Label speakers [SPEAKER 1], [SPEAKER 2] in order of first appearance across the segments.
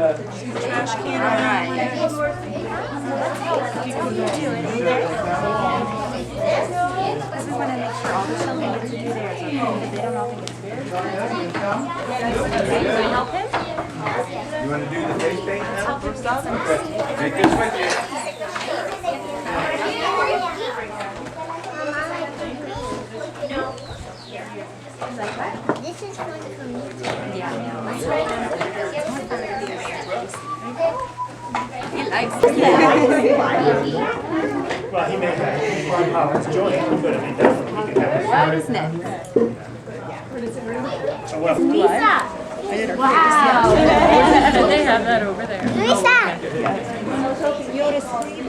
[SPEAKER 1] We want to make sure all the children get to do theirs, okay? Because they don't all think it's fair. Can I help him?
[SPEAKER 2] You want to do the face paint now?
[SPEAKER 1] First off?
[SPEAKER 2] Take this with you.
[SPEAKER 3] This is fun for me too.
[SPEAKER 1] Yeah, I know. He likes it.
[SPEAKER 4] Well, he may have Howard's joint, but I mean, definitely he can have it.
[SPEAKER 1] What is next?
[SPEAKER 4] So, well,
[SPEAKER 3] Lisa!
[SPEAKER 1] Wow. They have that over there.
[SPEAKER 3] Lisa!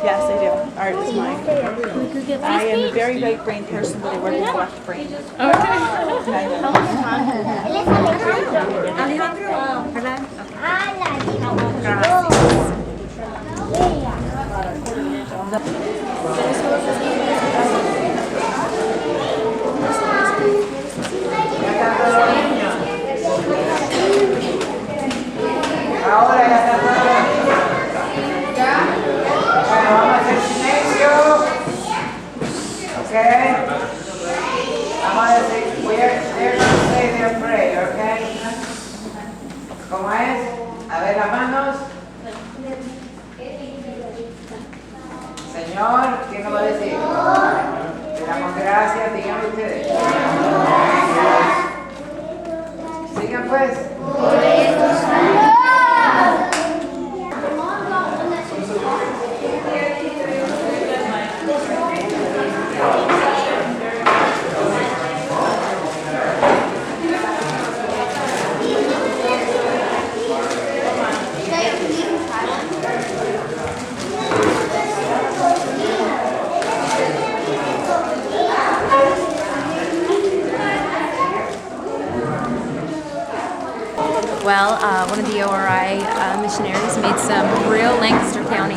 [SPEAKER 5] Yes, I do. Art is mine. I am a very right-brain person, but I work with left brain.
[SPEAKER 6] Ahora ya está todo. Bueno, vamos a hacer silencio. Okay. Vamos a decir, they're going to say their prayer, okay? ¿Cómo es? A ver las manos. Señor, ¿quién nos va a decir? Te damos gracias, digan ustedes. Sigan pues.
[SPEAKER 1] Well, one of the ORI missionaries made some real Lancaster County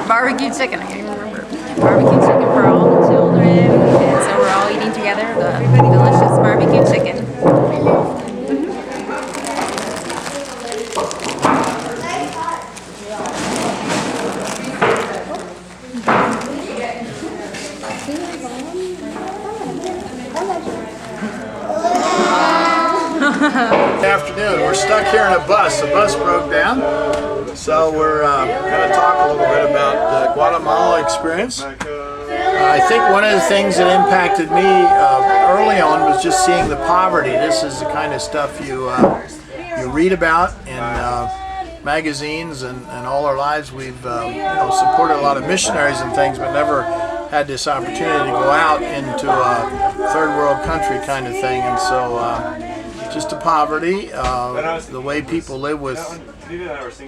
[SPEAKER 1] barbecue chicken. I can't even remember. Barbecue chicken for all the children, and so we're all eating together the delicious barbecue chicken.
[SPEAKER 7] Afternoon. We're stuck here in a bus. The bus broke down, so we're going to talk a little bit about the Guatemala experience. I think one of the things that impacted me early on was just seeing the poverty. This is the kind of stuff you read about in magazines, and all our lives we've supported a lot of missionaries and things, but never had this opportunity to go out into a third world country kind of thing. And so just the poverty, the way people live with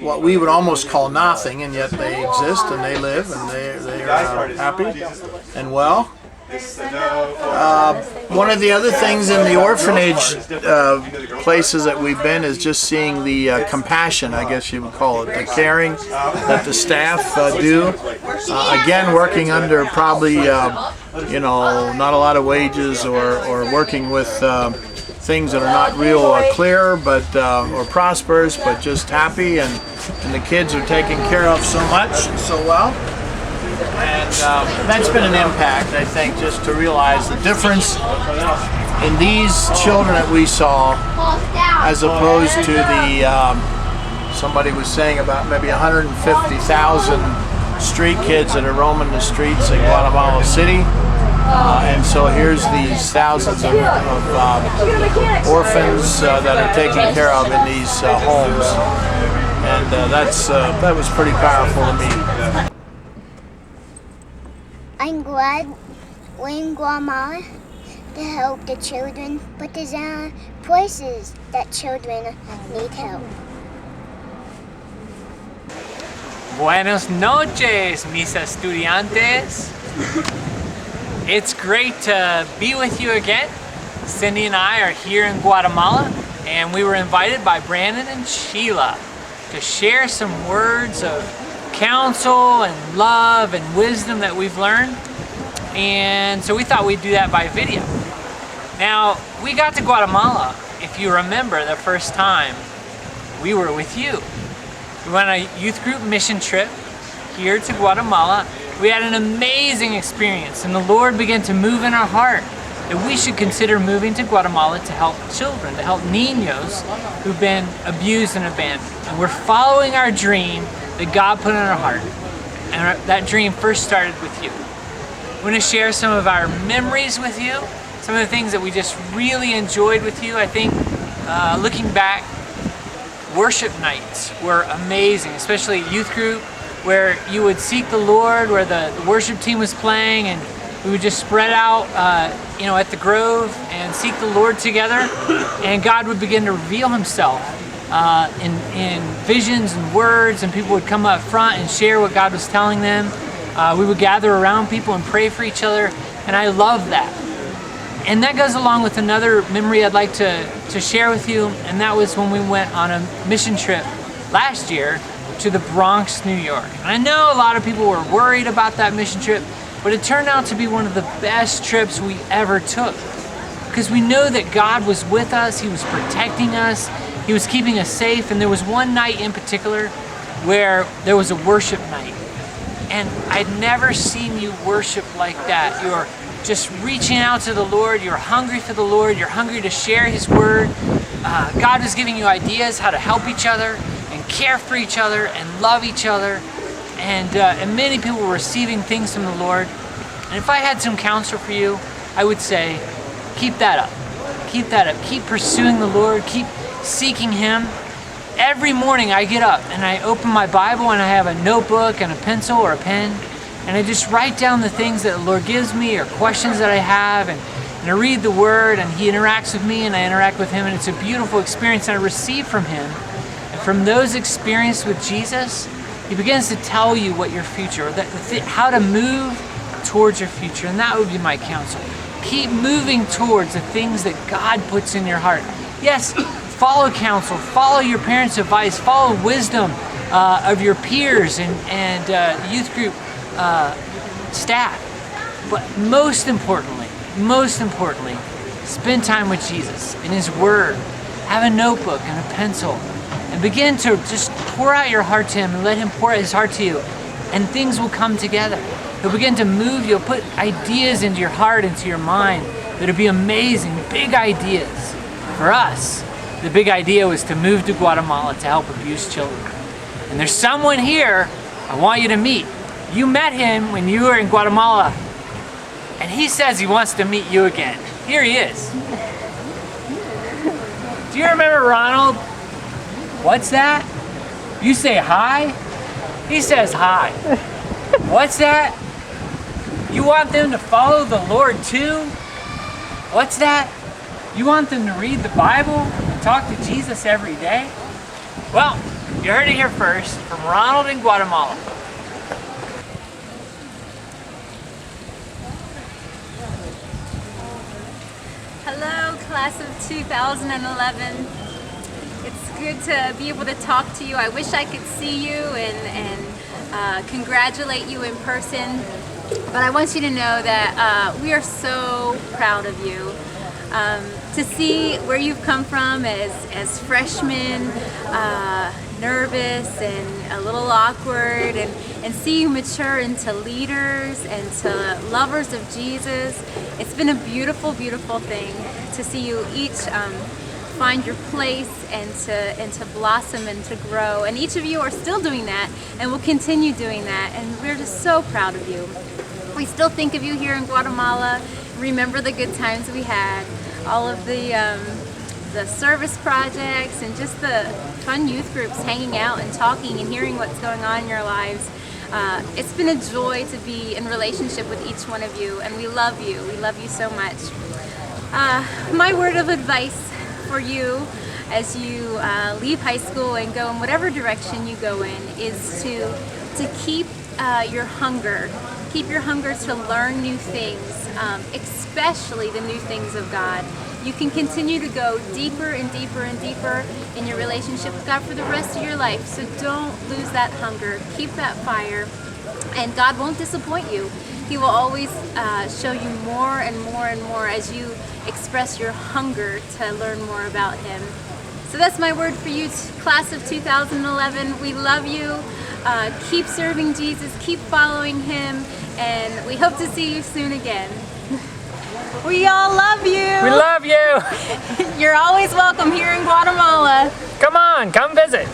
[SPEAKER 7] what we would almost call nothing, and yet they exist and they live and they are happy and well. One of the other things in the orphanage places that we've been is just seeing the compassion, I guess you would call it, the caring that the staff do. Again, working under probably not a lot of wages, or working with things that are not real clear, but or prosperous, but just happy, and the kids are taken care of so much and so well. And that's been an impact, I think, just to realize the difference in these children that we saw, as opposed to the, somebody was saying about maybe 150,000 street kids that are roaming the streets in Guatemala City. And so here's these thousands of orphans that are taken care of in these homes. And that was pretty powerful to me.
[SPEAKER 3] I'm glad we're in Guatemala to help the children, but there's places that children need help.
[SPEAKER 8] Buenas noches, mis estudiantes. It's great to be with you again. Cindy and I are here in Guatemala, and we were invited by Brandon and Sheila to share some words of counsel and love and wisdom that we've learned. And so we thought we'd do that by video. Now, we got to Guatemala, if you remember the first time, we were with you. We went on a youth group mission trip here to Guatemala. We had an amazing experience, and the Lord began to move in our heart that we should consider moving to Guatemala to help children, to help niños who've been abused and abandoned. And we're following our dream that God put in our heart. And that dream first started with you. I want to share some of our memories with you, some of the things that we just really enjoyed with you. I think looking back, worship nights were amazing, especially youth group, where you would seek the Lord, where the worship team was playing, and we would just spread out at the Grove and seek the Lord together, and God would begin to reveal himself in visions and words, and people would come up front and share what God was telling them. We would gather around people and pray for each other, and I love that. And that goes along with another memory I'd like to share with you, and that was when we went on a mission trip last year to the Bronx, New York. And I know a lot of people were worried about that mission trip, but it turned out to be one of the best trips we ever took, because we know that God was with us, he was protecting us, he was keeping us safe. And there was one night in particular where there was a worship night, and I'd never seen you worship like that. You're just reaching out to the Lord, you're hungry for the Lord, you're hungry to share his word. God was giving you ideas how to help each other and care for each other and love each other, and many people were receiving things from the Lord. And if I had some counsel for you, I would say, keep that up. Keep that up. Keep pursuing the Lord. Keep seeking him. Every morning I get up and I open my Bible and I have a notebook and a pencil or a pen, and I just write down the things that the Lord gives me or questions that I have, and I read the word, and he interacts with me and I interact with him, and it's a beautiful experience I receive from him. And from those experiences with Jesus, he begins to tell you what your future, how to move towards your future. And that would be my counsel. Keep moving towards the things that God puts in your heart. Yes, follow counsel, follow your parents' advice, follow wisdom of your peers and youth group staff. But most importantly, spend time with Jesus in his word. Have a notebook and a pencil, and begin to just pour out your heart to him and let him pour out his heart to you, and things will come together. He'll begin to move. You'll put ideas into your heart, into your mind that'll be amazing, big ideas. For us, the big idea was to move to Guatemala to help abused children. And there's someone here I want you to meet. You met him when you were in Guatemala, and he says he wants to meet you again. Here he is. Do you remember Ronald? What's that? You say hi? He says hi. What's that? You want them to follow the Lord too? What's that? You want them to read the Bible and talk to Jesus every day? Well, you heard it here first from Ronald in Guatemala.
[SPEAKER 1] Hello, class of 2011. It's good to be able to talk to you. I wish I could see you and congratulate you in person. But I want you to know that we are so proud of you. To see where you've come from as freshmen, nervous and a little awkward, and see you mature into leaders and to lovers of Jesus. It's been a beautiful, beautiful thing to see you each find your place and to blossom and to grow. And each of you are still doing that and will continue doing that. And we're just so proud of you. We still think of you here in Guatemala. Remember the good times we had, all of the service projects and just the fun youth groups, hanging out and talking and hearing what's going on in your lives. It's been a joy to be in relationship with each one of you, and we love you. We love you so much. My word of advice for you as you leave high school and go in whatever direction you go in is to keep your hunger. Keep your hunger to learn new things, especially the new things of God. You can continue to go deeper and deeper and deeper in your relationship with God for the rest of your life. So don't lose that hunger. Keep that fire, and God won't disappoint you. He will always show you more and more and more as you express your hunger to learn more about Him. So that's my word for you, class of 2011. We love you. Keep serving Jesus, keep following him, and we hope to see you soon again. We all love you.
[SPEAKER 8] We love you.
[SPEAKER 1] You're always welcome here in Guatemala.
[SPEAKER 8] Come on, come visit.